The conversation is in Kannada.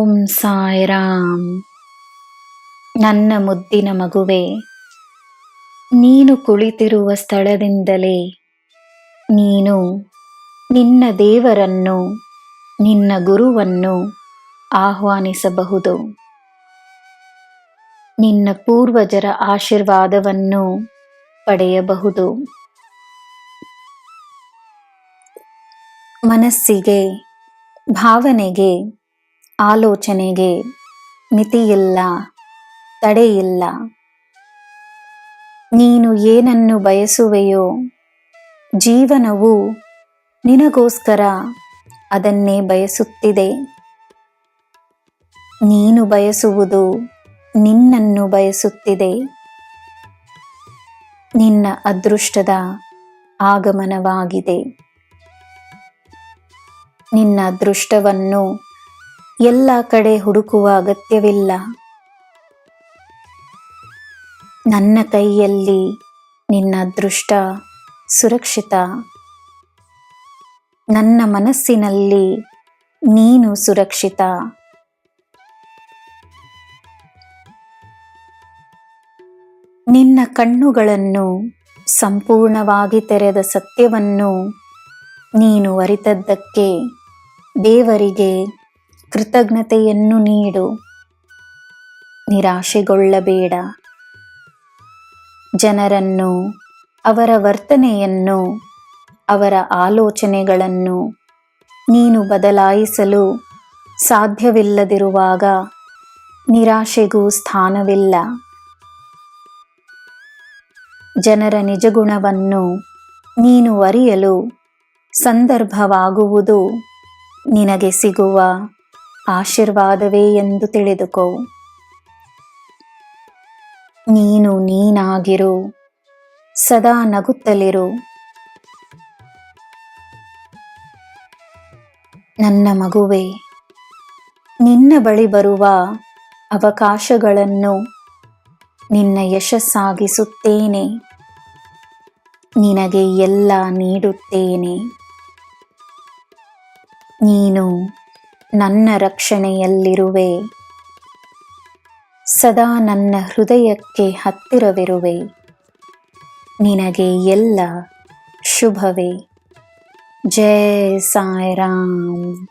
ಓಂ ಸಾಯಿರಾಮ್. ನನ್ನ ಮುದ್ದಿನ ಮಗುವೆ, ನೀನು ಕುಳಿತಿರುವ ಸ್ಥಳದಿಂದಲೇ ನೀನು ನಿನ್ನ ದೇವರನ್ನು, ನಿನ್ನ ಗುರುವನ್ನು ಆಹ್ವಾನಿಸಬಹುದು. ನಿನ್ನ ಪೂರ್ವಜರ ಆಶೀರ್ವಾದವನ್ನು ಪಡೆಯಬಹುದು. ಮನಸ್ಸಿಗೆ, ಭಾವನೆಗೆ, ಆಲೋಚನೆಗೆ ಮಿತಿಯಿಲ್ಲ, ತಡೆಯಿಲ್ಲ. ನೀನು ಏನನ್ನು ಬಯಸುವೆಯೋ ಜೀವನವು ನಿನಗೋಸ್ಕರ ಅದನ್ನೇ ಬಯಸುತ್ತಿದೆ. ನೀನು ಬಯಸುವುದು ನಿನ್ನನ್ನು ಬಯಸುತ್ತಿದೆ. ನಿನ್ನ ಅದೃಷ್ಟದ ಆಗಮನವಾಗಿದೆ. ನಿನ್ನ ಅದೃಷ್ಟವನ್ನು ಎಲ್ಲ ಕಡೆ ಹುಡುಕುವ ಅಗತ್ಯವಿಲ್ಲ. ನನ್ನ ಕೈಯಲ್ಲಿ ನಿನ್ನ ಅದೃಷ್ಟ ಸುರಕ್ಷಿತ. ನನ್ನ ಮನಸ್ಸಿನಲ್ಲಿ ನೀನು ಸುರಕ್ಷಿತ. ನಿನ್ನ ಕಣ್ಣುಗಳನ್ನು ಸಂಪೂರ್ಣವಾಗಿ ತೆರೆದ ಸತ್ಯವನ್ನು ನೀನು ಅರಿತದ್ದಕ್ಕೆ ದೇವರಿಗೆ ಕೃತಜ್ಞತೆಯನ್ನು ನೀಡು. ನಿರಾಶೆಗೊಳ್ಳಬೇಡ. ಜನರನ್ನು, ಅವರ ವರ್ತನೆಯನ್ನು, ಅವರ ಆಲೋಚನೆಗಳನ್ನು ನೀನು ಬದಲಾಯಿಸಲು ಸಾಧ್ಯವಿಲ್ಲದಿರುವಾಗ ನಿರಾಶೆಗೂ ಸ್ಥಾನವಿಲ್ಲ. ಜನರ ನಿಜಗುಣವನ್ನು ನೀನು ಅರಿಯಲು ಸಂದರ್ಭವಾಗುವುದು ನಿನಗೆ ಸಿಗುವ ಆಶೀರ್ವಾದವೇ ಎಂದು ತಿಳಿದುಕೋ. ನೀನು ನೀನಾಗಿರು, ಸದಾ ನಗುತ್ತಲಿರು. ನನ್ನ ಮಗುವೆ, ನಿನ್ನ ಬಳಿ ಬರುವ ಅವಕಾಶಗಳನ್ನು ನಿನ್ನ ಯಶಸ್ಸಾಗಿಸುತ್ತೇನೆ. ನಿನಗೆ ಎಲ್ಲ ನೀಡುತ್ತೇನೆ. ನೀನು ನನ್ನ ರಕ್ಷಣೆಯಲ್ಲಿರುವೆ. ಸದಾ ನನ್ನ ಹೃದಯಕ್ಕೆ ಹತ್ತಿರವಿರುವೆ. ನಿನಗೆ ಎಲ್ಲ ಶುಭವೇ. ಜೈ ಸಾಯಿರಾಮ್.